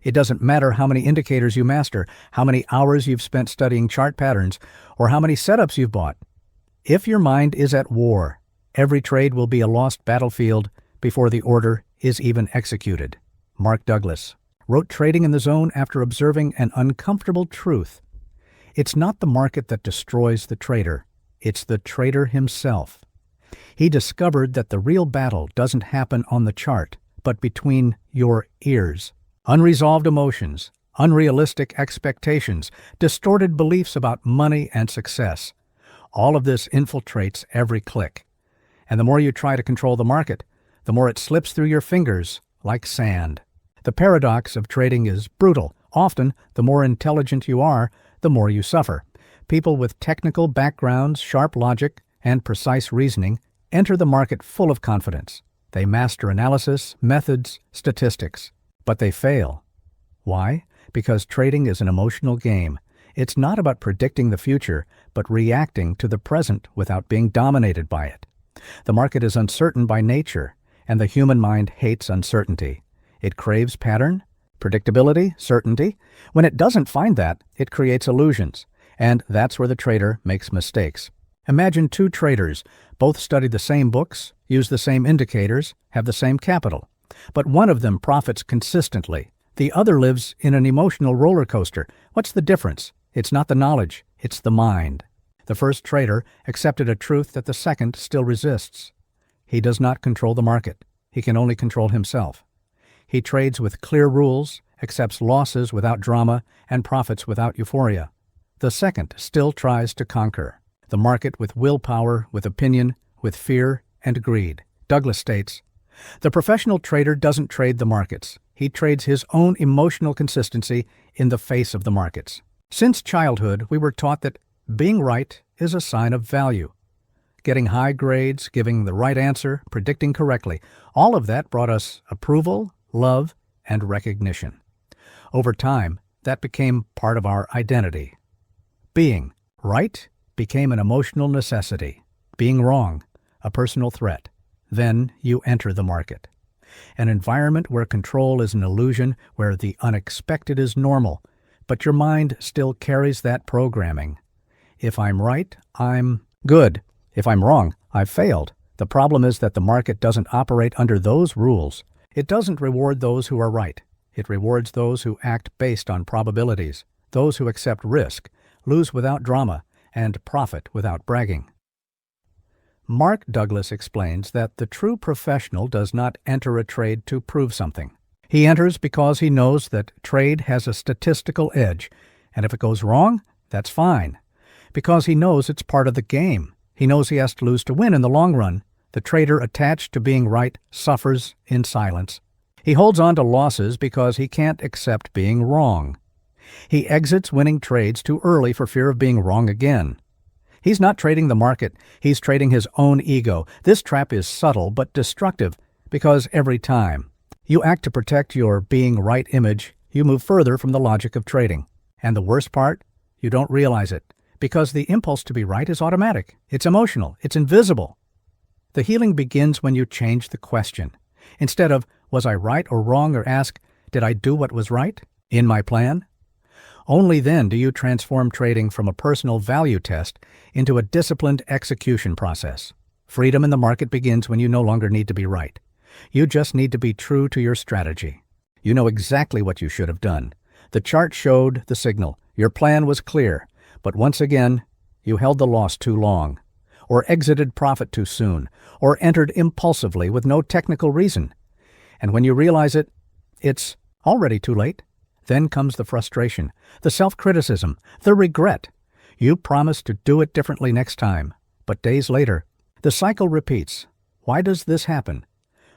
It doesn't matter how many indicators you master, how many hours you've spent studying chart patterns, or how many setups you've bought. If your mind is at war, every trade will be a lost battlefield before the order is even executed. Mark Douglas wrote Trading in the Zone after observing an uncomfortable truth. It's not the market that destroys the trader, it's the trader himself. He discovered that the real battle doesn't happen on the chart, but between your ears. Unresolved emotions, unrealistic expectations, distorted beliefs about money and success. All of this infiltrates every click. And the more you try to control the market, the more it slips through your fingers like sand. The paradox of trading is brutal. Often, the more intelligent you are, the more you suffer. People with technical backgrounds, sharp logic, and precise reasoning enter the market full of confidence. They master analysis, methods, statistics. But they fail. Why? Because trading is an emotional game. It's not about predicting the future, but reacting to the present without being dominated by it. The market is uncertain by nature, and the human mind hates uncertainty. It craves pattern, predictability, certainty. When it doesn't find that, it creates illusions, and that's where the trader makes mistakes. Imagine two traders, both study the same books, use the same indicators, have the same capital. But one of them profits consistently. The other lives in an emotional roller coaster. What's the difference? It's not the knowledge, it's the mind. The first trader accepted a truth that the second still resists. He does not control the market. He can only control himself. He trades with clear rules, accepts losses without drama, and profits without euphoria. The second still tries to conquer the market with willpower, with opinion, with fear and greed. Douglas states, "The professional trader doesn't trade the markets. He trades his own emotional consistency in the face of the markets." Since childhood, we were taught that being right is a sign of value. Getting high grades, giving the right answer, predicting correctly, all of that brought us approval, love, and recognition. Over time, that became part of our identity. Being right became an emotional necessity. Being wrong, a personal threat. Then you enter the market. An environment where control is an illusion, where the unexpected is normal, but your mind still carries that programming. If I'm right, I'm good. If I'm wrong, I've failed. The problem is that the market doesn't operate under those rules. It doesn't reward those who are right. It rewards those who act based on probabilities, those who accept risk, lose without drama, and profit without bragging. Mark Douglas explains that the true professional does not enter a trade to prove something. He enters because he knows that trade has a statistical edge, and if it goes wrong, that's fine. Because he knows it's part of the game. He knows he has to lose to win in the long run. The trader attached to being right suffers in silence. He holds on to losses because he can't accept being wrong. He exits winning trades too early for fear of being wrong again. He's not trading the market, he's trading his own ego. This trap is subtle but destructive because every time you act to protect your being right image, you move further from the logic of trading. And the worst part, you don't realize it because the impulse to be right is automatic. It's emotional. It's invisible. The healing begins when you change the question. Instead of, was I right or wrong, or ask, did I do what was right in my plan? Only then do you transform trading from a personal value test into a disciplined execution process. Freedom in the market begins when you no longer need to be right. You just need to be true to your strategy. You know exactly what you should have done. The chart showed the signal. Your plan was clear. But once again, you held the loss too long, or exited profit too soon, or entered impulsively with no technical reason. And when you realize it, it's already too late. Then comes the frustration, the self-criticism, the regret. You promised to do it differently next time, but days later, the cycle repeats. Why does this happen?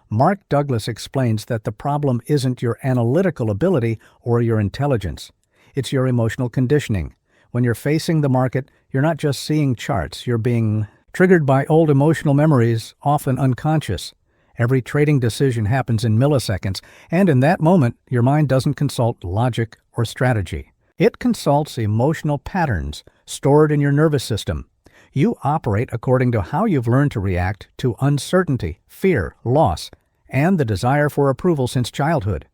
Mark Douglas explains that the problem isn't your analytical ability or your intelligence. It's your emotional conditioning. When you're facing the market, you're not just seeing charts, you're being triggered by old emotional memories, often unconscious. Every trading decision happens in milliseconds, and in that moment, your mind doesn't consult logic or strategy. It consults emotional patterns stored in your nervous system. You operate according to how you've learned to react to uncertainty, fear, loss, and the desire for approval since childhood.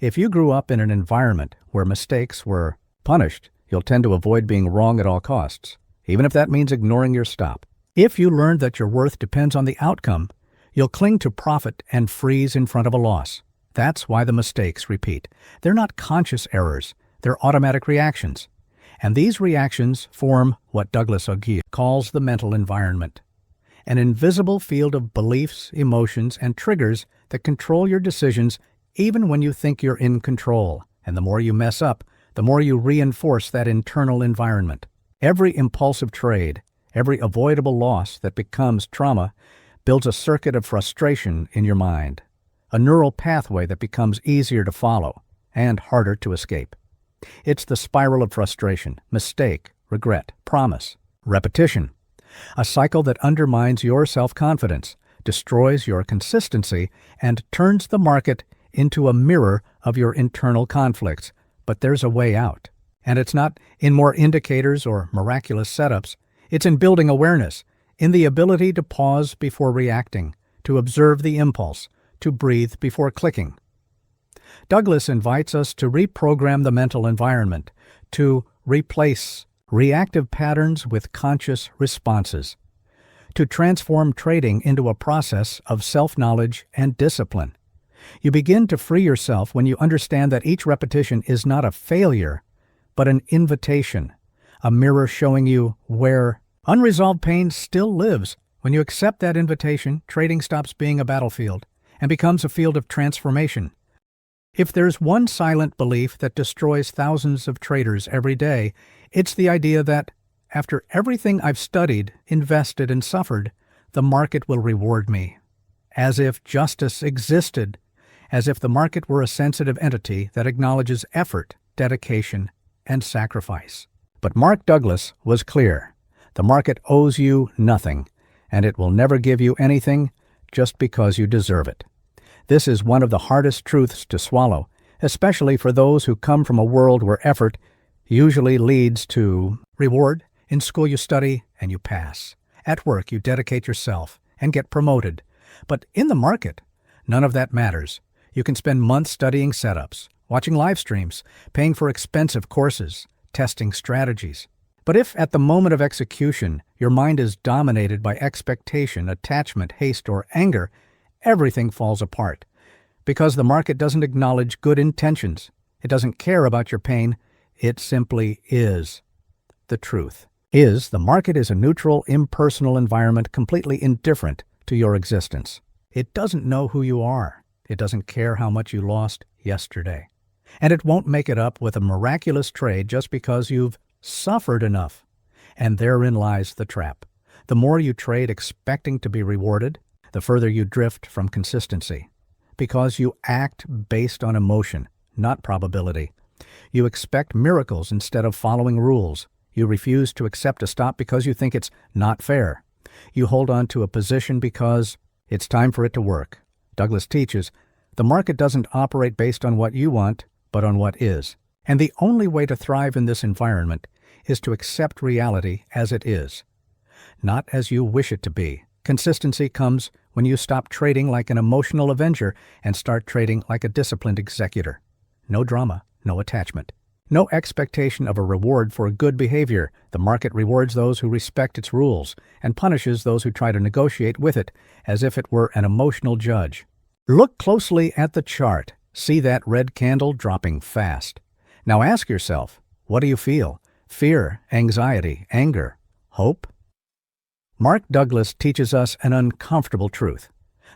If you grew up in an environment where mistakes were punished, you'll tend to avoid being wrong at all costs, even if that means ignoring your stop. If you learned that your worth depends on the outcome, you'll cling to profit and freeze in front of a loss. That's why the mistakes repeat. They're not conscious errors, they're automatic reactions. And these reactions form what Douglas Ogier calls the mental environment, an invisible field of beliefs, emotions, and triggers that control your decisions even when you think you're in control. And the more you mess up, the more you reinforce that internal environment. Every impulsive trade, every avoidable loss that becomes trauma builds a circuit of frustration in your mind, a neural pathway that becomes easier to follow and harder to escape. It's the spiral of frustration, mistake, regret, promise, repetition, a cycle that undermines your self-confidence, destroys your consistency, and turns the market into a mirror of your internal conflicts. But there's a way out. And it's not in more indicators or miraculous setups. It's in building awareness, in the ability to pause before reacting, to observe the impulse, to breathe before clicking. Douglas invites us to reprogram the mental environment, to replace reactive patterns with conscious responses, to transform trading into a process of self-knowledge and discipline. You begin to free yourself when you understand that each repetition is not a failure, but an invitation, a mirror showing you where unresolved pain still lives. When you accept that invitation, trading stops being a battlefield and becomes a field of transformation. If there's one silent belief that destroys thousands of traders every day, it's the idea that, after everything I've studied, invested, and suffered, the market will reward me. As if justice existed, as if the market were a sensitive entity that acknowledges effort, dedication, and sacrifice. But Mark Douglas was clear. The market owes you nothing, and it will never give you anything just because you deserve it. This is one of the hardest truths to swallow, especially for those who come from a world where effort usually leads to reward. In school you study and you pass. At work you dedicate yourself and get promoted. But in the market, none of that matters. You can spend months studying setups, watching live streams, paying for expensive courses, testing strategies. But if at the moment of execution your mind is dominated by expectation, attachment, haste, or anger, everything falls apart. Because the market doesn't acknowledge good intentions. It doesn't care about your pain. It simply is. The truth is, the market is a neutral, impersonal environment completely indifferent to your existence. It doesn't know who you are. It doesn't care how much you lost yesterday. And it won't make it up with a miraculous trade just because you've suffered enough. And therein lies the trap. The more you trade expecting to be rewarded, the further you drift from consistency. Because you act based on emotion, not probability. You expect miracles instead of following rules. You refuse to accept a stop because you think it's not fair. You hold on to a position because it's time for it to work. Douglas teaches, the market doesn't operate based on what you want, but on what is. And the only way to thrive in this environment is to accept reality as it is, not as you wish it to be. Consistency comes when you stop trading like an emotional avenger and start trading like a disciplined executor. No drama, no attachment. No expectation of a reward for good behavior. The market rewards those who respect its rules and punishes those who try to negotiate with it as if it were an emotional judge. Look closely at the chart. See that red candle dropping fast. Now ask yourself, what do you feel? Fear, anxiety, anger, hope? Mark Douglas teaches us an uncomfortable truth.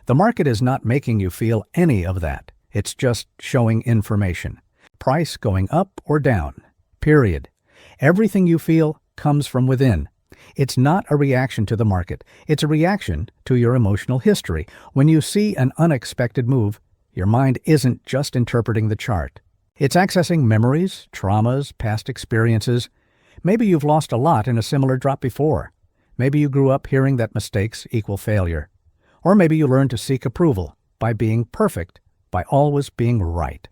The market is not making you feel any of that. It's just showing information. Price going up or down. Period. Everything you feel comes from within. It's not a reaction to the market. It's a reaction to your emotional history. When you see an unexpected move, your mind isn't just interpreting the chart. It's accessing memories, traumas, past experiences. Maybe you've lost a lot in a similar drop before. Maybe you grew up hearing that mistakes equal failure. Or maybe you learned to seek approval by being perfect, by always being right.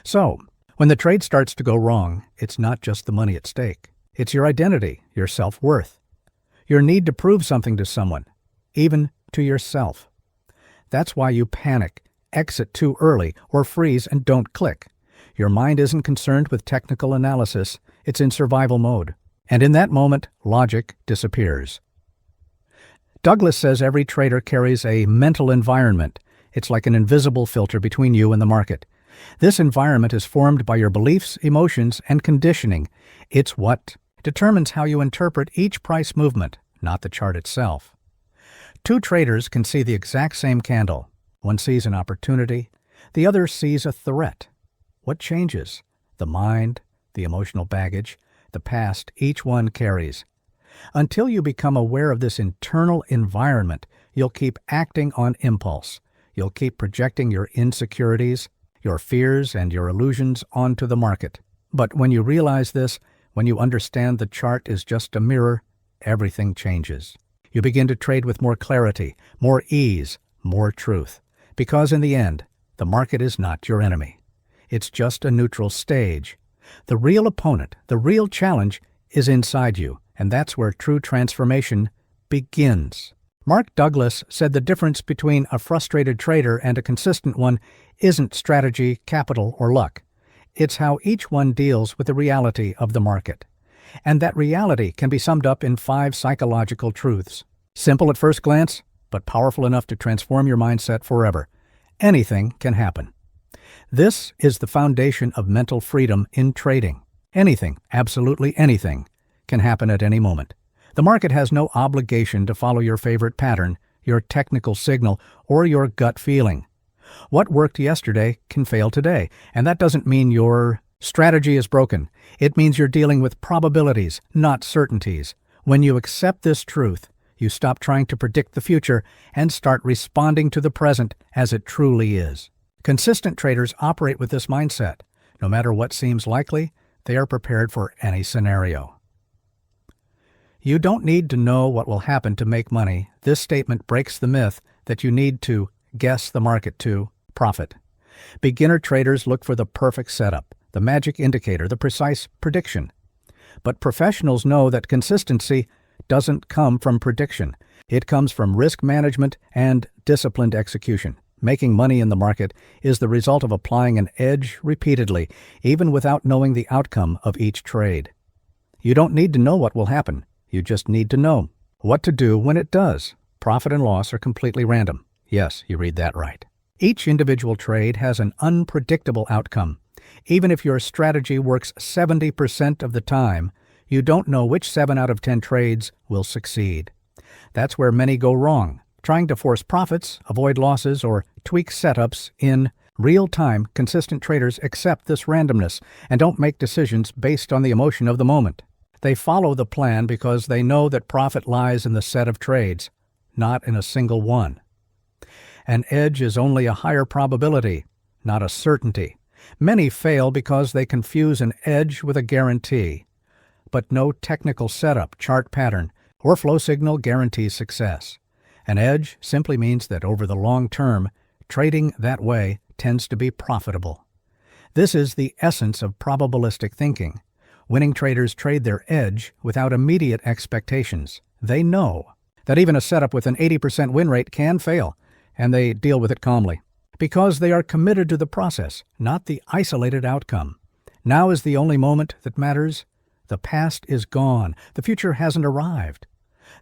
So, when the trade starts to go wrong, it's not just the money at stake. It's your identity, your self-worth, your need to prove something to someone, even to yourself. That's why you panic exit too early, or freeze and don't click. Your mind isn't concerned with technical analysis, it's in survival mode. And in that moment, logic disappears. Douglas says every trader carries a mental environment. It's like an invisible filter between you and the market. This environment is formed by your beliefs, emotions, and conditioning. It's what determines how you interpret each price movement, not the chart itself. Two traders can see the exact same candle. One sees an opportunity, the other sees a threat. What changes? The mind, the emotional baggage, the past each one carries. Until you become aware of this internal environment, you'll keep acting on impulse. You'll keep projecting your insecurities, your fears, and your illusions onto the market. But when you realize this, when you understand the chart is just a mirror, everything changes. You begin to trade with more clarity, more ease, more truth. Because in the end, the market is not your enemy. It's just a neutral stage. The real opponent, the real challenge, is inside you, and that's where true transformation begins. Mark Douglas said the difference between a frustrated trader and a consistent one isn't strategy, capital, or luck. It's how each one deals with the reality of the market. And that reality can be summed up in 5 psychological truths. Simple at first glance, but powerful enough to transform your mindset forever. Anything can happen. This is the foundation of mental freedom in trading. Anything, absolutely anything, can happen at any moment. The market has no obligation to follow your favorite pattern, your technical signal, or your gut feeling. What worked yesterday can fail today, and that doesn't mean your strategy is broken. It means you're dealing with probabilities, not certainties. When you accept this truth, you stop trying to predict the future and start responding to the present as it truly is. Consistent traders operate with this mindset. No matter what seems likely, they are prepared for any scenario. You don't need to know what will happen to make money. This statement breaks the myth that you need to guess the market to profit. Beginner traders look for the perfect setup, the magic indicator, the precise prediction. But professionals know that consistency doesn't come from prediction. It comes from risk management and disciplined execution. Making money in the market is the result of applying an edge repeatedly, even without knowing the outcome of each trade. You don't need to know what will happen. You just need to know what to do when it does. Profit and loss are completely random. Yes, you read that right. Each individual trade has an unpredictable outcome. Even if your strategy works 70% of the time, you don't know which 7 out of 10 trades will succeed. That's where many go wrong. Trying to force profits, avoid losses, or tweak setups in real time, consistent traders accept this randomness and don't make decisions based on the emotion of the moment. They follow the plan because they know that profit lies in the set of trades, not in a single one. An edge is only a higher probability, not a certainty. Many fail because they confuse an edge with a guarantee. But no technical setup, chart pattern, or flow signal guarantees success. An edge simply means that over the long term, trading that way tends to be profitable. This is the essence of probabilistic thinking. Winning traders trade their edge without immediate expectations. They know that even a setup with an 80% win rate can fail, and they deal with it calmly. Because they are committed to the process, not the isolated outcome. Now is the only moment that matters. The past is gone. The future hasn't arrived.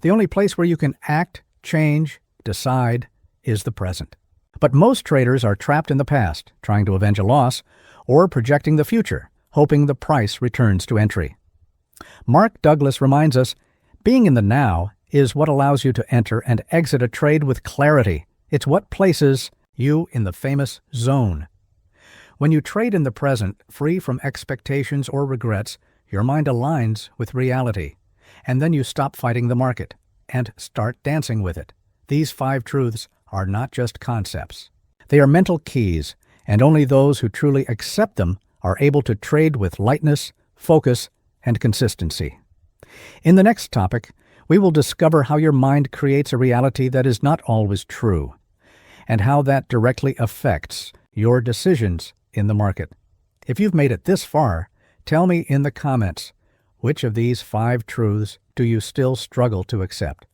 The only place where you can act, change, decide, is the present. But most traders are trapped in the past, trying to avenge a loss, or projecting the future, hoping the price returns to entry. Mark Douglas reminds us, being in the now is what allows you to enter and exit a trade with clarity. It's what places you in the famous zone. When you trade in the present, free from expectations or regrets, your mind aligns with reality. And then you stop fighting the market and start dancing with it. These 5 truths are not just concepts. They are mental keys, and only those who truly accept them are able to trade with lightness, focus, and consistency. In the next topic, we will discover how your mind creates a reality that is not always true, and how that directly affects your decisions in the market. If you've made it this far, tell me in the comments, which of these 5 truths do you still struggle to accept?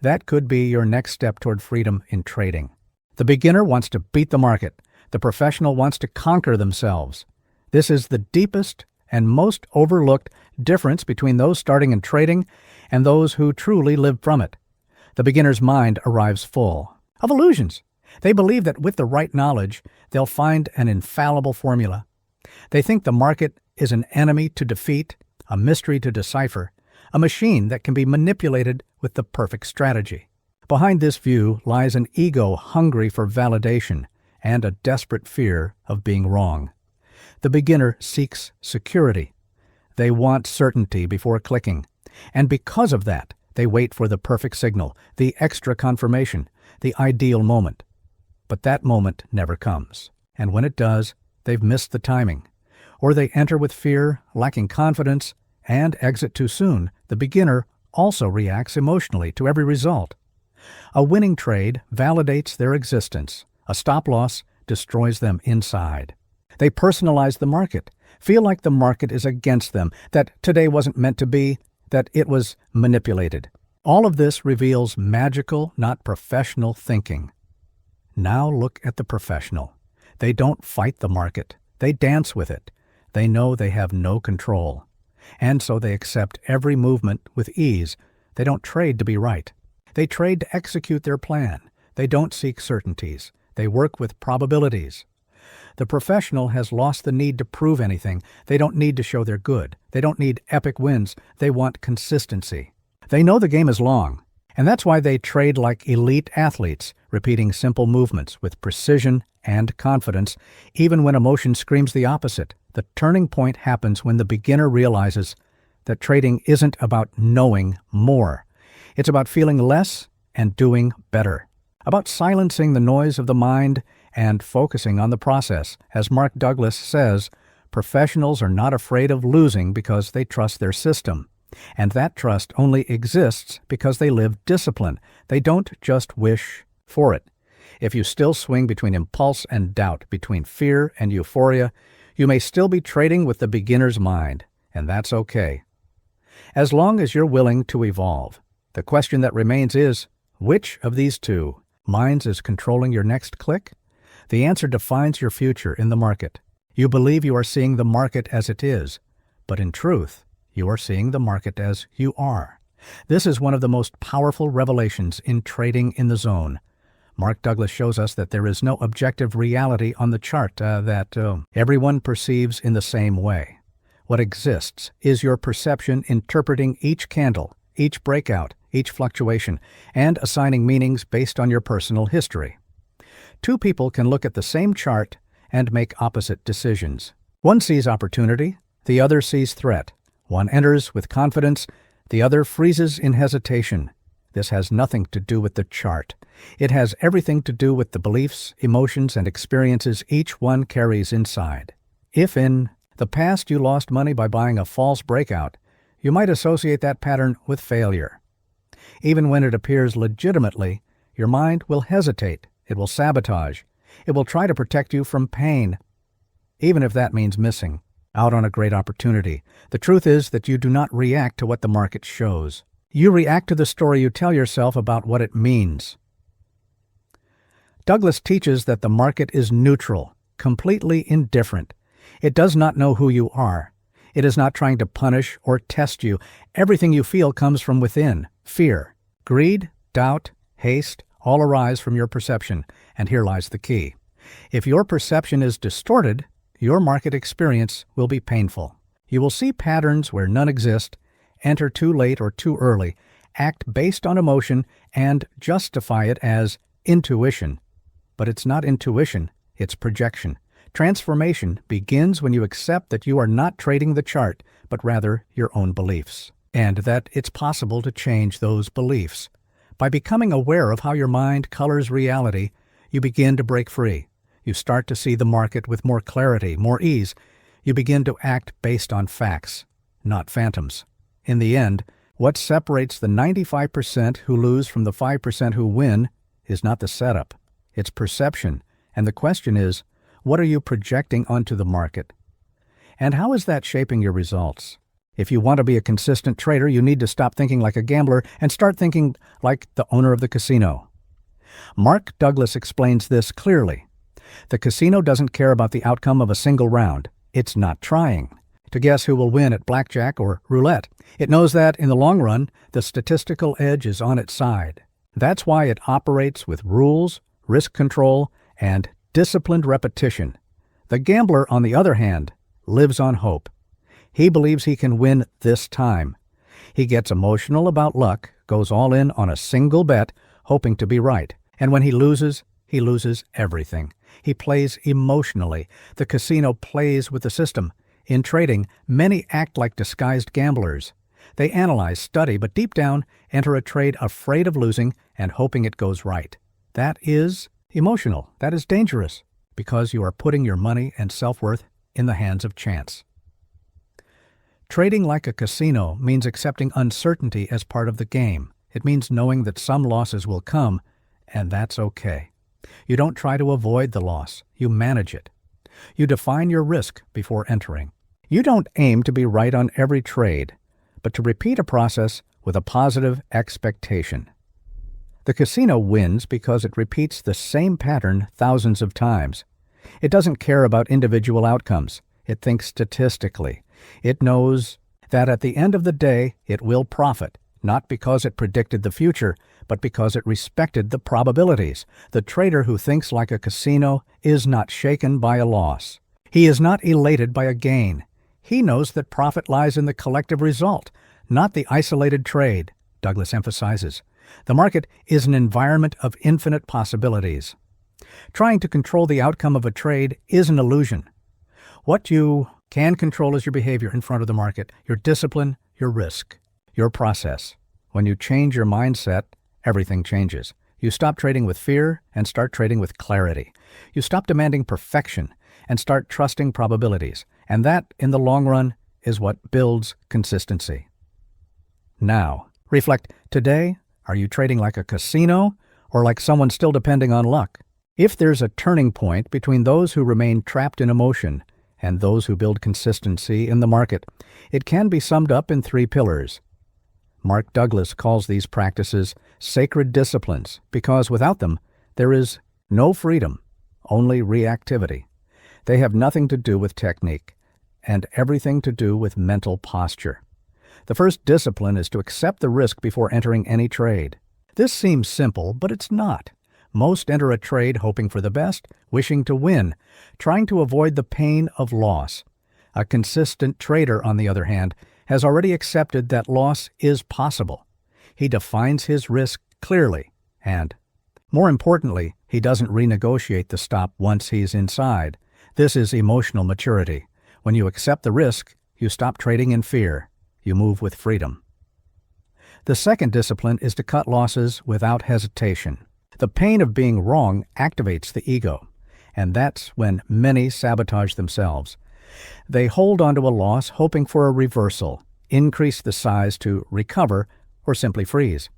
That could be your next step toward freedom in trading. The beginner wants to beat the market. The professional wants to conquer themselves. This is the deepest and most overlooked difference between those starting in trading and those who truly live from it. The beginner's mind arrives full of illusions. They believe that with the right knowledge, they'll find an infallible formula. They think the market is an enemy to defeat, a mystery to decipher, a machine that can be manipulated with the perfect strategy. Behind this view lies an ego hungry for validation and a desperate fear of being wrong. The beginner seeks security. They want certainty before clicking, and because of that, they wait for the perfect signal, the extra confirmation, the ideal moment. But that moment never comes, and when it does, they've missed the timing. Or they enter with fear, lacking confidence, and exit too soon. The beginner also reacts emotionally to every result. A winning trade validates their existence. A stop-loss destroys them inside. They personalize the market, feel like the market is against them, that today wasn't meant to be, that it was manipulated. All of this reveals magical, not professional thinking. Now look at the professional. They don't fight the market. They dance with it. They know they have no control. And so they accept every movement with ease. They don't trade to be right. They trade to execute their plan. They don't seek certainties. They work with probabilities. The professional has lost the need to prove anything. They don't need to show they're good. They don't need epic wins. They want consistency. They know the game is long, and that's why they trade like elite athletes, repeating simple movements with precision and confidence, even when emotion screams the opposite. The turning point happens when the beginner realizes that trading isn't about knowing more. It's about feeling less and doing better, about silencing the noise of the mind and focusing on the process. As Mark Douglas says, professionals are not afraid of losing because they trust their system. And that trust only exists because they live discipline. They don't just wish for it. If you still swing between impulse and doubt, between fear and euphoria, you may still be trading with the beginner's mind, and that's okay. As long as you're willing to evolve. The question that remains is, which of these two minds is controlling your next click? The answer defines your future in the market. You believe you are seeing the market as it is, but in truth, you are seeing the market as you are. This is one of the most powerful revelations in trading in the zone. Mark Douglas shows us that there is no objective reality on the chart that everyone perceives in the same way. What exists is your perception interpreting each candle, each breakout, each fluctuation, and assigning meanings based on your personal history. Two people can look at the same chart and make opposite decisions. One sees opportunity, the other sees threat. One enters with confidence, the other freezes in hesitation. This has nothing to do with the chart. It has everything to do with the beliefs, emotions, and experiences each one carries inside. If in the past you lost money by buying a false breakout, you might associate that pattern with failure. Even when it appears legitimately, your mind will hesitate. It will sabotage. It will try to protect you from pain, even if that means missing out on a great opportunity. The truth is that you do not react to what the market shows. You react to the story you tell yourself about what it means. Douglas teaches that the market is neutral, completely indifferent. It does not know who you are. It is not trying to punish or test you. Everything you feel comes from within. Fear, greed, doubt, haste, all arise from your perception, and here lies the key. If your perception is distorted, your market experience will be painful. You will see patterns where none exist, enter too late or too early, act based on emotion, and justify it as intuition. But it's not intuition, it's projection. Transformation begins when you accept that you are not trading the chart, but rather your own beliefs, and that it's possible to change those beliefs. By becoming aware of how your mind colors reality, you begin to break free. You start to see the market with more clarity, more ease. You begin to act based on facts, not phantoms. In the end, what separates the 95% who lose from the 5% who win is not the setup. It's perception. And the question is, what are you projecting onto the market? And how is that shaping your results? If you want to be a consistent trader, you need to stop thinking like a gambler and start thinking like the owner of the casino. Mark Douglas explains this clearly. The casino doesn't care about the outcome of a single round. It's not trying to guess who will win at blackjack or roulette. It knows that, in the long run, the statistical edge is on its side. That's why it operates with rules, risk control, and disciplined repetition. The gambler, on the other hand, lives on hope. He believes he can win this time. He gets emotional about luck, goes all in on a single bet, hoping to be right. And when he loses everything. He plays emotionally. The casino plays with the system. In trading, many act like disguised gamblers. They analyze, study, but deep down enter a trade afraid of losing and hoping it goes right. That is emotional. That is dangerous, because you are putting your money and self-worth in the hands of chance. Trading like a casino means accepting uncertainty as part of the game. It means knowing that some losses will come, and that's okay. You don't try to avoid the loss. You manage it. You define your risk before entering. You don't aim to be right on every trade, but to repeat a process with a positive expectation. The casino wins because it repeats the same pattern thousands of times. It doesn't care about individual outcomes. It thinks statistically. It knows that at the end of the day, it will profit, not because it predicted the future, but because it respected the probabilities. The trader who thinks like a casino is not shaken by a loss. He is not elated by a gain. He knows that profit lies in the collective result, not the isolated trade, Douglas emphasizes. The market is an environment of infinite possibilities. Trying to control the outcome of a trade is an illusion. What you can control is your behavior in front of the market, your discipline, your risk, your process. When you change your mindset, everything changes. You stop trading with fear and start trading with clarity. You stop demanding perfection and start trusting probabilities. And that, in the long run, is what builds consistency. Now, reflect. Today, are you trading like a casino or like someone still depending on luck? If there's a turning point between those who remain trapped in emotion and those who build consistency in the market, it can be summed up in 3 pillars. Mark Douglas calls these practices sacred disciplines because without them, there is no freedom, only reactivity. They have nothing to do with technique and everything to do with mental posture. The first discipline is to accept the risk before entering any trade. This seems simple, but it's not. Most enter a trade hoping for the best, wishing to win, trying to avoid the pain of loss. A consistent trader, on the other hand, has already accepted that loss is possible. He defines his risk clearly, and, more importantly, he doesn't renegotiate the stop once he's inside. This is emotional maturity. When you accept the risk, you stop trading in fear. You move with freedom. The second discipline is to cut losses without hesitation. The pain of being wrong activates the ego, and that's when many sabotage themselves. They hold onto a loss hoping for a reversal, increase the size to recover, or simply freeze.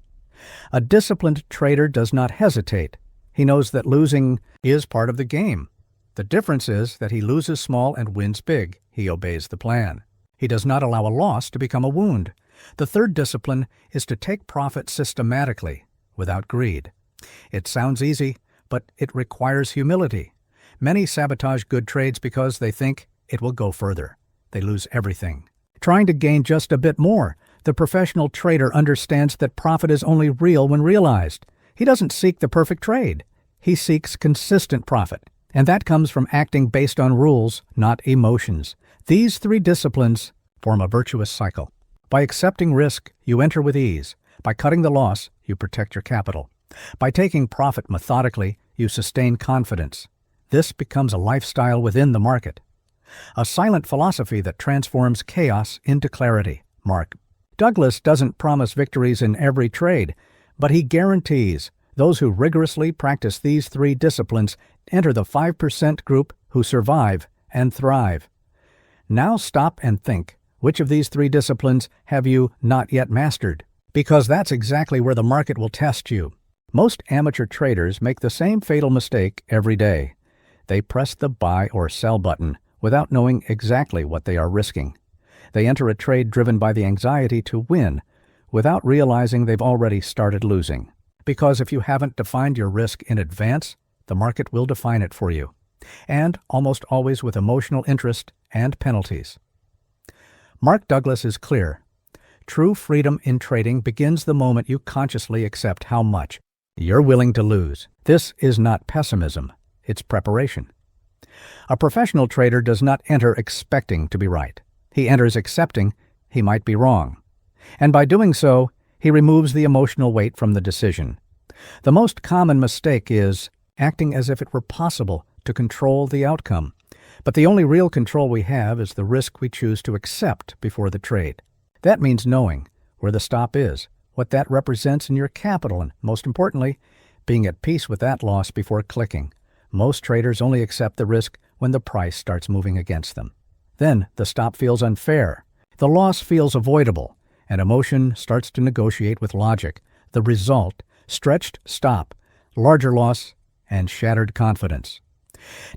A disciplined trader does not hesitate. He knows that losing is part of the game. The difference is that he loses small and wins big. He obeys the plan. He does not allow a loss to become a wound. The third discipline is to take profit systematically, without greed. It sounds easy, but it requires humility. Many sabotage good trades because they think it will go further. They lose everything. Trying to gain just a bit more, the professional trader understands that profit is only real when realized. He doesn't seek the perfect trade. He seeks consistent profit. And that comes from acting based on rules, not emotions. These 3 disciplines form a virtuous cycle. By accepting risk, you enter with ease. By cutting the loss, you protect your capital. By taking profit methodically, you sustain confidence. This becomes a lifestyle within the market. A silent philosophy that transforms chaos into clarity. Mark Douglas doesn't promise victories in every trade, but he guarantees those who rigorously practice these 3 disciplines enter the 5% group who survive and thrive. Now stop and think, which of these 3 disciplines have you not yet mastered? Because that's exactly where the market will test you. Most amateur traders make the same fatal mistake every day. They press the buy or sell button without knowing exactly what they are risking. They enter a trade driven by the anxiety to win, without realizing they've already started losing. Because if you haven't defined your risk in advance, the market will define it for you, and almost always with emotional interest and penalties. Mark Douglas is clear. True freedom in trading begins the moment you consciously accept how much you're willing to lose. This is not pessimism, it's preparation. A professional trader does not enter expecting to be right. He enters accepting he might be wrong. And by doing so, he removes the emotional weight from the decision. The most common mistake is acting as if it were possible to control the outcome. But the only real control we have is the risk we choose to accept before the trade. That means knowing where the stop is, what that represents in your capital, and most importantly, being at peace with that loss before clicking. Most traders only accept the risk when the price starts moving against them. Then the stop feels unfair, the loss feels avoidable, and emotion starts to negotiate with logic. The result, stretched stop, larger loss, and shattered confidence.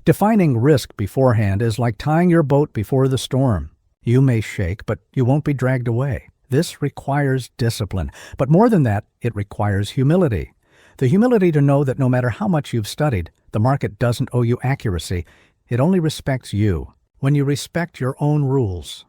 Defining risk beforehand is like tying your boat before the storm. You may shake, but you won't be dragged away. This requires discipline, but more than that, it requires humility. The humility to know that no matter how much you've studied, the market doesn't owe you accuracy. It only respects you when you respect your own rules.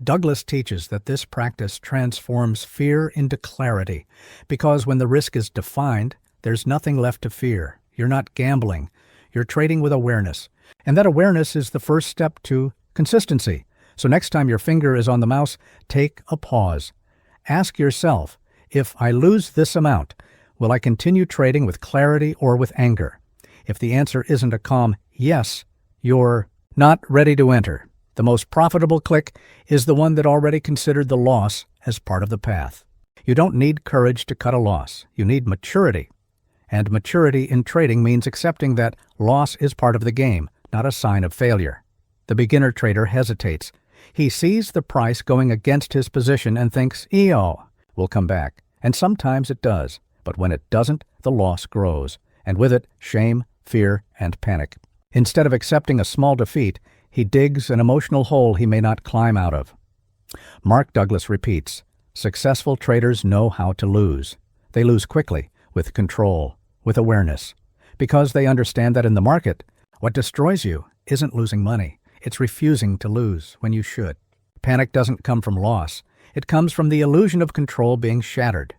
Douglas teaches that this practice transforms fear into clarity, because when the risk is defined, there's nothing left to fear. You're not gambling. You're trading with awareness. And that awareness is the first step to consistency. So next time your finger is on the mouse, take a pause. Ask yourself, if I lose this amount, will I continue trading with clarity or with anger? If the answer isn't a calm yes, you're not ready to enter. The most profitable click is the one that already considered the loss as part of the path. You don't need courage to cut a loss. You need maturity. And maturity in trading means accepting that loss is part of the game, not a sign of failure. The beginner trader hesitates. He sees the price going against his position and thinks, EO, will come back. And sometimes it does. But when it doesn't, the loss grows. And with it, shame, fear, and panic. Instead of accepting a small defeat, he digs an emotional hole he may not climb out of. Mark Douglas repeats, successful traders know how to lose. They lose quickly, with control, with awareness, because they understand that in the market, what destroys you isn't losing money. It's refusing to lose when you should. Panic doesn't come from loss. It comes from the illusion of control being shattered.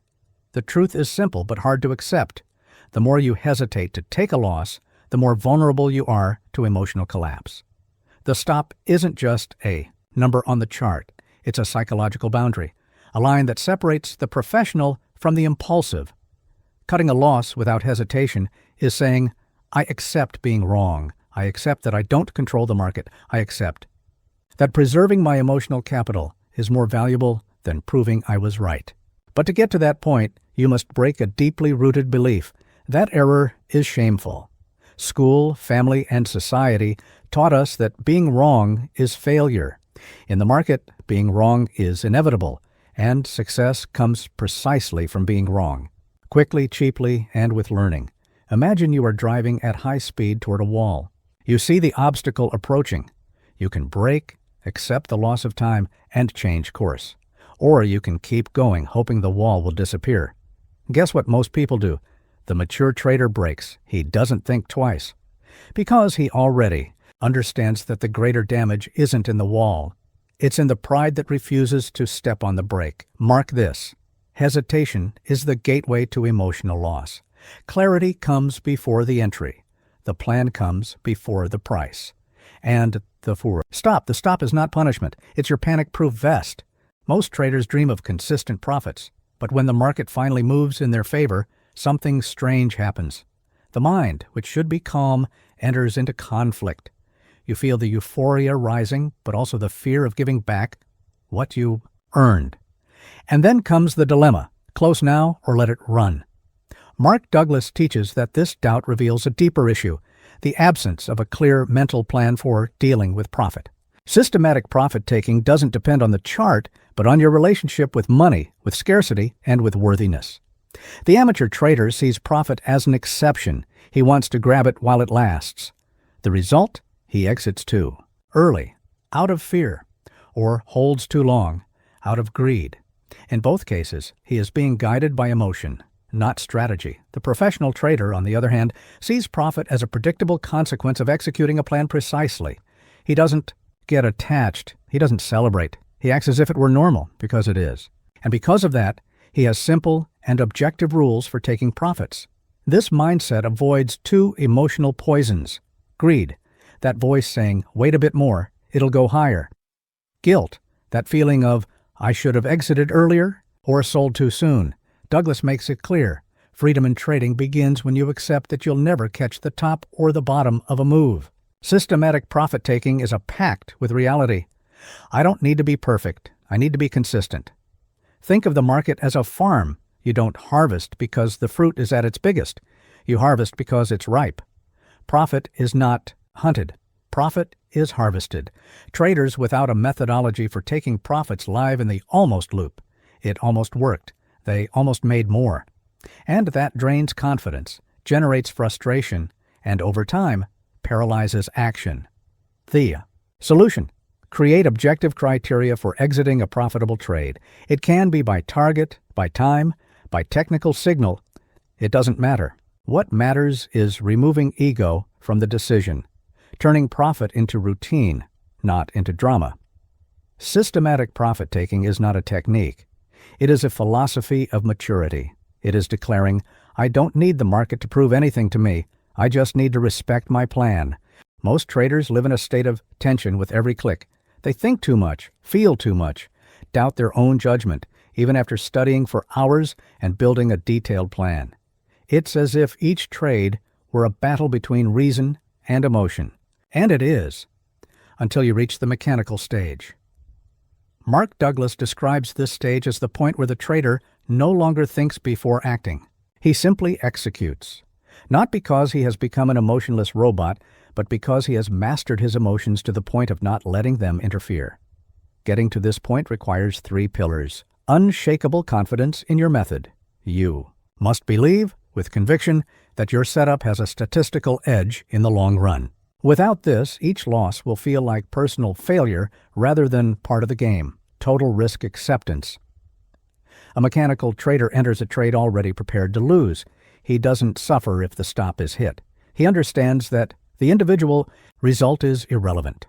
The truth is simple but hard to accept. The more you hesitate to take a loss, the more vulnerable you are to emotional collapse. The stop isn't just a number on the chart. It's a psychological boundary, a line that separates the professional from the impulsive. Cutting a loss without hesitation is saying, I accept being wrong. I accept that I don't control the market. I accept that preserving my emotional capital is more valuable than proving I was right. But to get to that point, you must break a deeply rooted belief. That error is shameful. School, family, and society taught us that being wrong is failure. In the market, being wrong is inevitable, and success comes precisely from being wrong. Quickly, cheaply, and with learning. Imagine you are driving at high speed toward a wall. You see the obstacle approaching. You can brake, accept the loss of time, and change course. Or you can keep going, hoping the wall will disappear. Guess what most people do? The mature trader brakes. He doesn't think twice. Because he already understands that the greater damage isn't in the wall. It's in the pride that refuses to step on the brake. Mark this. Hesitation is the gateway to emotional loss. Clarity comes before the entry. The plan comes before the price. And the stop. The stop is not punishment. It's your panic-proof vest. Most traders dream of consistent profits. But when the market finally moves in their favor, something strange happens. The mind, which should be calm, enters into conflict. You feel the euphoria rising, but also the fear of giving back what you earned. And then comes the dilemma, close now or let it run. Mark Douglas teaches that this doubt reveals a deeper issue, the absence of a clear mental plan for dealing with profit. Systematic profit-taking doesn't depend on the chart, but on your relationship with money, with scarcity, and with worthiness. The amateur trader sees profit as an exception. He wants to grab it while it lasts. The result? He exits too early, out of fear, or holds too long, out of greed. In both cases, he is being guided by emotion, not strategy. The professional trader, on the other hand, sees profit as a predictable consequence of executing a plan precisely. He doesn't get attached. He doesn't celebrate. He acts as if it were normal, because it is. And because of that, he has simple and objective rules for taking profits. This mindset avoids two emotional poisons. Greed, that voice saying, wait a bit more, it'll go higher. Guilt, that feeling of, I should have exited earlier or sold too soon. Douglas makes it clear, freedom in trading begins when you accept that you'll never catch the top or the bottom of a move. Systematic profit-taking is a pact with reality. I don't need to be perfect. I need to be consistent. Think of the market as a farm. You don't harvest because the fruit is at its biggest. You harvest because it's ripe. Profit is not hunted. Profit is harvested. Traders without a methodology for taking profits live in the almost loop. It almost worked. They almost made more. And that drains confidence, generates frustration, and over time, paralyzes action. The solution: create objective criteria for exiting a profitable trade. It can be by target, by time, by technical signal. It doesn't matter. What matters is removing ego from the decision, turning profit into routine, not into drama. Systematic profit-taking is not a technique. It is a philosophy of maturity. It is declaring, I don't need the market to prove anything to me. I just need to respect my plan. Most traders live in a state of tension with every click. They think too much, feel too much, doubt their own judgment, even after studying for hours and building a detailed plan. It's as if each trade were a battle between reason and emotion. And it is, until you reach the mechanical stage. Mark Douglas describes this stage as the point where the trader no longer thinks before acting. He simply executes, not because he has become an emotionless robot, but because he has mastered his emotions to the point of not letting them interfere. Getting to this point requires 3 pillars. Unshakable confidence in your method. You must believe, with conviction, that your setup has a statistical edge in the long run. Without this, each loss will feel like personal failure rather than part of the game. Total risk acceptance. A mechanical trader enters a trade already prepared to lose. He doesn't suffer if the stop is hit. He understands that the individual result is irrelevant.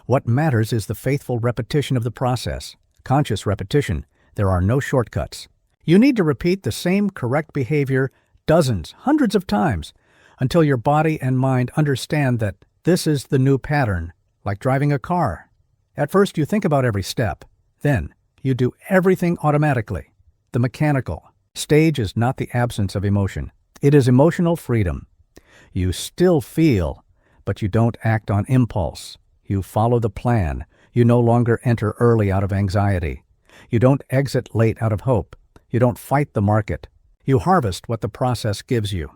What matters is the faithful repetition of the process. Conscious repetition. There are no shortcuts. You need to repeat the same correct behavior dozens, hundreds of times, until your body and mind understand that this is the new pattern, like driving a car. At first, you think about every step. Then, you do everything automatically. The mechanical stage is not the absence of emotion. It is emotional freedom. You still feel, but you don't act on impulse. You follow the plan. You no longer enter early out of anxiety. You don't exit late out of hope. You don't fight the market. You harvest what the process gives you.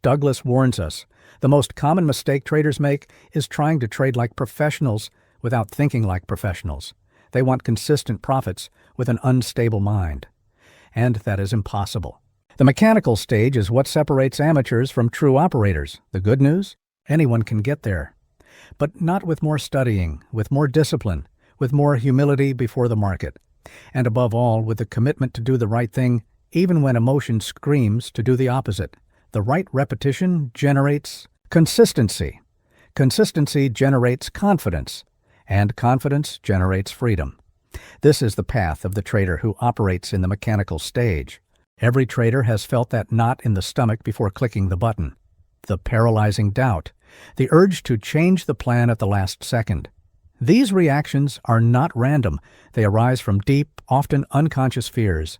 Douglas warns us, the most common mistake traders make is trying to trade like professionals without thinking like professionals. They want consistent profits with an unstable mind. And that is impossible. The mechanical stage is what separates amateurs from true operators. The good news? Anyone can get there. But not with more studying, with more discipline, with more humility before the market. And above all, with the commitment to do the right thing, even when emotion screams to do the opposite. The right repetition generates consistency. Consistency generates confidence. And confidence generates freedom. This is the path of the trader who operates in the mechanical stage. Every trader has felt that knot in the stomach before clicking the button. The paralyzing doubt. The urge to change the plan at the last second. These reactions are not random. They arise from deep, often unconscious fears.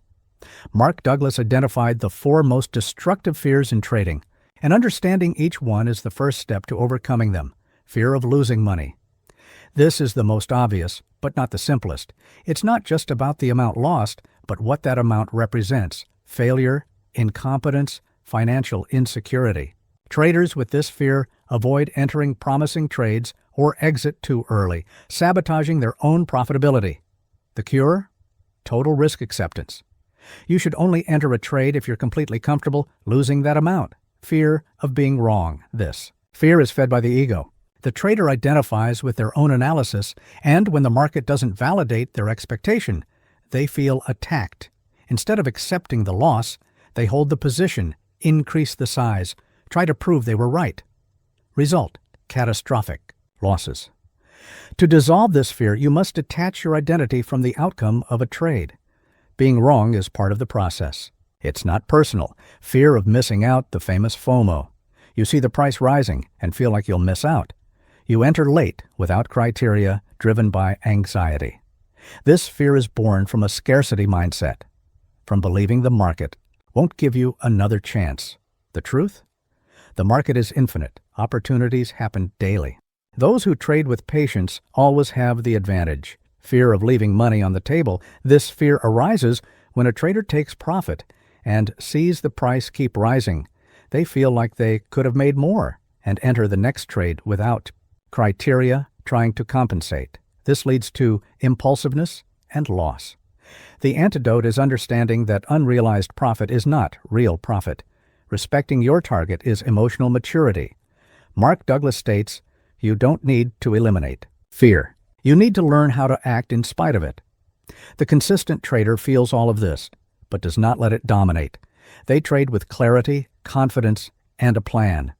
Mark Douglas identified the 4 most destructive fears in trading, and understanding each one is the first step to overcoming them. Fear of losing money. This is the most obvious, but not the simplest. It's not just about the amount lost, but what that amount represents. Failure, incompetence, financial insecurity. Traders with this fear avoid entering promising trades or exit too early, sabotaging their own profitability. The cure? Total risk acceptance. You should only enter a trade if you're completely comfortable losing that amount. Fear of being wrong. This fear is fed by the ego. The trader identifies with their own analysis, and when the market doesn't validate their expectation, they feel attacked. Instead of accepting the loss, they hold the position, increase the size, try to prove they were right. Result: catastrophic losses. To dissolve this fear, you must detach your identity from the outcome of a trade. Being wrong is part of the process. It's not personal. Fear of missing out, the famous FOMO. You see the price rising and feel like you'll miss out. You enter late without criteria, driven by anxiety. This fear is born from a scarcity mindset, from believing the market won't give you another chance. The truth? The market is infinite. Opportunities happen daily. Those who trade with patience always have the advantage. Fear of leaving money on the table. This fear arises when a trader takes profit and sees the price keep rising. They feel like they could have made more and enter the next trade without criteria, trying to compensate. This leads to impulsiveness and loss. The antidote is understanding that unrealized profit is not real profit. Respecting your target is emotional maturity. Mark Douglas states, you don't need to eliminate fear. You need to learn how to act in spite of it. The consistent trader feels all of this, but does not let it dominate. They trade with clarity, confidence, and a plan.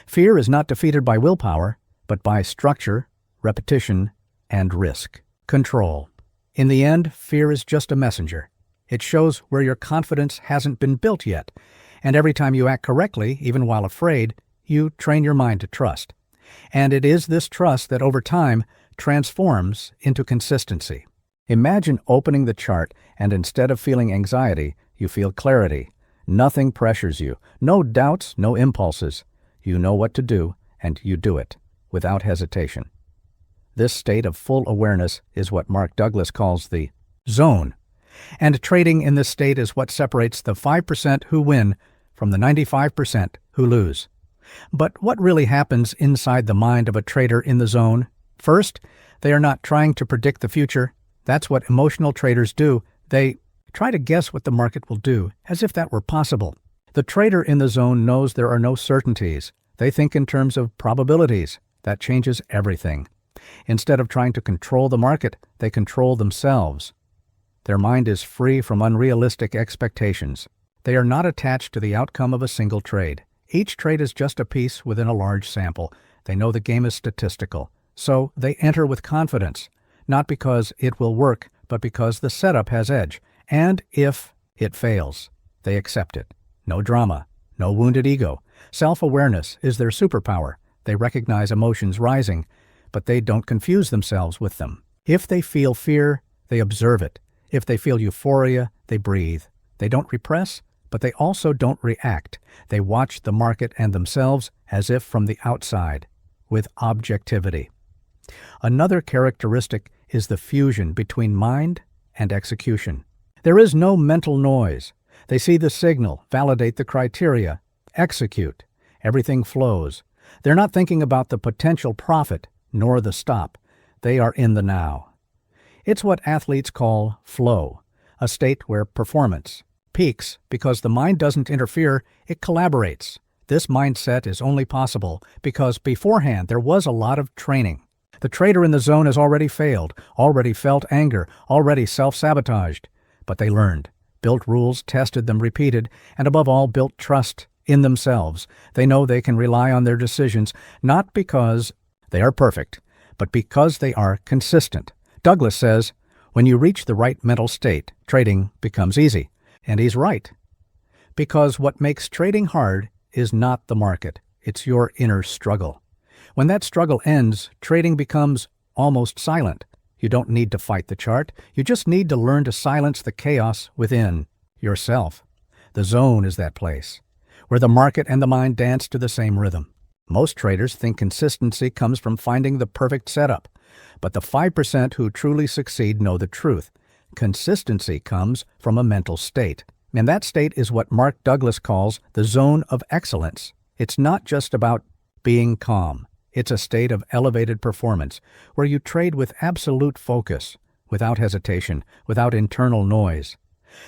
Fear is not defeated by willpower, but by structure, repetition, and risk. Control. In the end, fear is just a messenger. It shows where your confidence hasn't been built yet, and every time you act correctly, even while afraid, you train your mind to trust. And it is this trust that over time transforms into consistency. Imagine opening the chart and instead of feeling anxiety, you feel clarity. Nothing pressures you. No doubts, no impulses. You know what to do, and you do it without hesitation. This state of full awareness is what Mark Douglas calls the zone. And trading in this state is what separates the 5% who win from the 95% who lose. But what really happens inside the mind of a trader in the zone? First, they are not trying to predict the future. That's what emotional traders do. They try to guess what the market will do, as if that were possible. The trader in the zone knows there are no certainties. They think in terms of probabilities. That changes everything. Instead of trying to control the market, they control themselves. Their mind is free from unrealistic expectations. They are not attached to the outcome of a single trade. Each trade is just a piece within a large sample. They know the game is statistical. So they enter with confidence, not because it will work, but because the setup has edge. And if it fails, they accept it. No drama, no wounded ego. Self-awareness is their superpower. They recognize emotions rising, but they don't confuse themselves with them. If they feel fear, they observe it. If they feel euphoria, they breathe. They don't repress, but they also don't react. They watch the market and themselves as if from the outside, with objectivity. Another characteristic is the fusion between mind and execution. There is no mental noise. They see the signal, validate the criteria, execute. Everything flows. They're not thinking about the potential profit, nor the stop. They are in the now. It's what athletes call flow, a state where performance peaks because the mind doesn't interfere, it collaborates. This mindset is only possible because beforehand there was a lot of training. The trader in the zone has already failed, already felt anger, already self-sabotaged. But they learned, built rules, tested them, repeated, and above all built trust in themselves. They know they can rely on their decisions, not because they are perfect, but because they are consistent. Douglas says, when you reach the right mental state, trading becomes easy. And he's right. Because what makes trading hard is not the market. It's your inner struggle. When that struggle ends, trading becomes almost silent. You don't need to fight the chart. You just need to learn to silence the chaos within yourself. The zone is that place where the market and the mind dance to the same rhythm. Most traders think consistency comes from finding the perfect setup. But the 5% who truly succeed know the truth. Consistency comes from a mental state. And that state is what Mark Douglas calls the zone of excellence. It's not just about being calm. It's a state of elevated performance where you trade with absolute focus, without hesitation, without internal noise.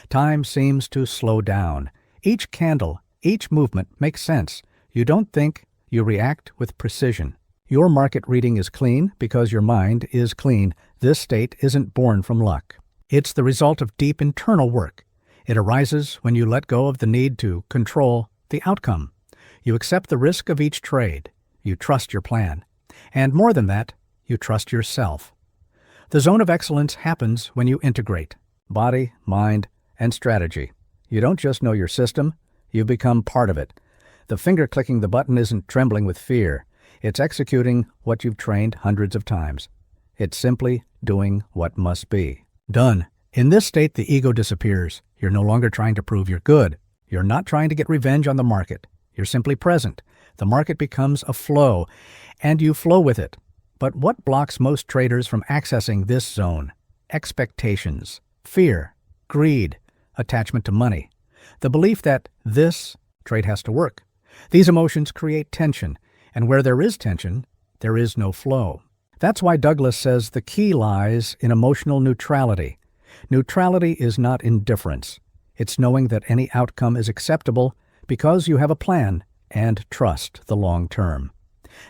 Time seems to slow down. Each candle, each movement makes sense. You don't think, you react with precision. Your market reading is clean because your mind is clean. This state isn't born from luck. It's the result of deep internal work. It arises when you let go of the need to control the outcome. You accept the risk of each trade. You trust your plan. And more than that, you trust yourself. The zone of excellence happens when you integrate body, mind, and strategy. You don't just know your system, you become part of it. The finger clicking the button isn't trembling with fear. It's executing what you've trained hundreds of times. It's simply doing what must be. Done. In this state, the ego disappears. You're no longer trying to prove you're good. You're not trying to get revenge on the market. You're simply present. The market becomes a flow, and you flow with it. But what blocks most traders from accessing this zone? Expectations, fear, greed, attachment to money, the belief that this trade has to work. These emotions create tension, and where there is tension, there is no flow. That's why Douglas says the key lies in emotional neutrality. Neutrality is not indifference. It's knowing that any outcome is acceptable because you have a plan and trust the long term.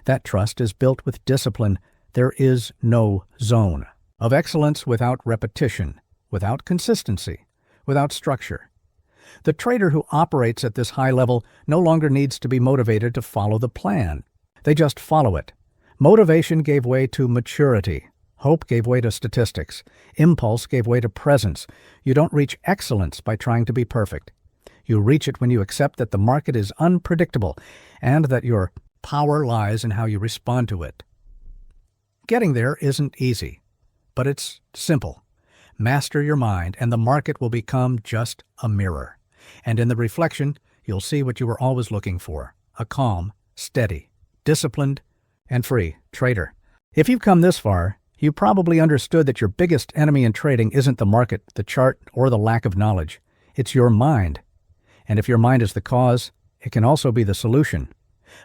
That trust is built with discipline. There is no zone of excellence without repetition, without consistency, without structure. The trader who operates at this high level no longer needs to be motivated to follow the plan. They just follow it. Motivation gave way to maturity. Hope gave way to statistics. Impulse gave way to presence. You don't reach excellence by trying to be perfect. You reach it when you accept that the market is unpredictable and that your power lies in how you respond to it. Getting there isn't easy, but it's simple. Master your mind, and the market will become just a mirror. And in the reflection, you'll see what you were always looking for: a calm, steady, disciplined, and free trader. If you've come this far, you probably understood that your biggest enemy in trading isn't the market, the chart, or the lack of knowledge. It's your mind. And if your mind is the cause, it can also be the solution.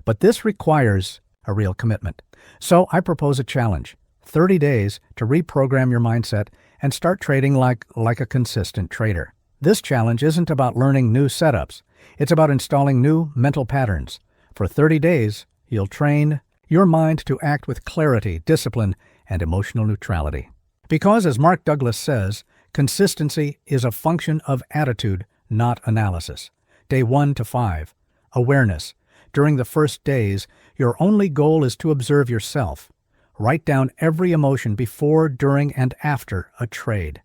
But this requires a real commitment. So I propose a challenge: 30 days to reprogram your mindset and start trading like a consistent trader. This challenge isn't about learning new setups. It's about installing new mental patterns. For 30 days, you'll train your mind to act with clarity, discipline, and emotional neutrality. Because, as Mark Douglas says, consistency is a function of attitude, not analysis. Day 1 to 5, awareness. During the first days, your only goal is to observe yourself. Write down every emotion before, during, and after a trade.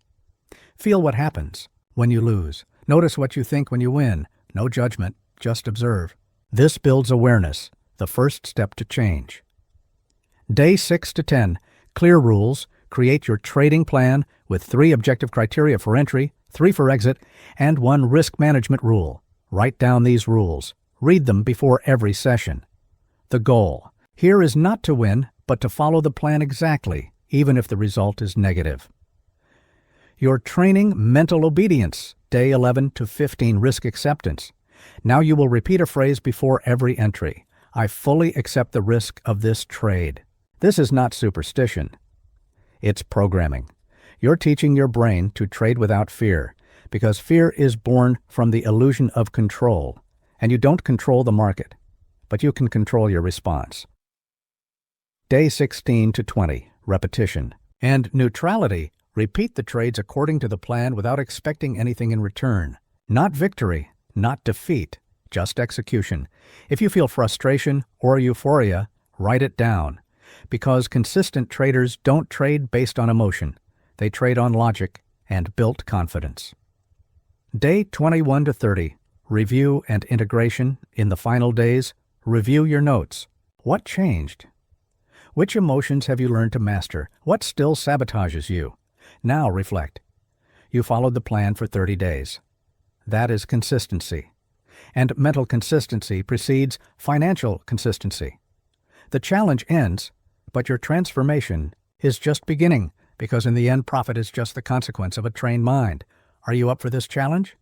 Feel what happens when you lose. Notice what you think when you win. No judgment, just observe. This builds awareness, the first step to change. Day 6 to 10, clear rules. Create your trading plan with 3 objective criteria for entry, 3 for exit, and 1 risk management rule. Write down these rules. Read them before every session. The goal here is not to win, but to follow the plan exactly, even if the result is negative. You're training mental obedience. Day 11 to 15, risk acceptance. Now you will repeat a phrase before every entry. I fully accept the risk of this trade. This is not superstition. It's programming. You're teaching your brain to trade without fear, because fear is born from the illusion of control. And you don't control the market, but you can control your response. Day 16 to 20, repetition. And neutrality. Repeat the trades according to the plan without expecting anything in return. Not victory, not defeat, just execution. If you feel frustration or euphoria, write it down. Because consistent traders don't trade based on emotion. They trade on logic and built confidence. Day 21 to 30, review and integration. In the final days, review your notes. What changed? Which emotions have you learned to master? What still sabotages you? Now reflect. You followed the plan for 30 days. That is consistency. And mental consistency precedes financial consistency. The challenge ends, but your transformation is just beginning, because in the end, profit is just the consequence of a trained mind. Are you up for this challenge?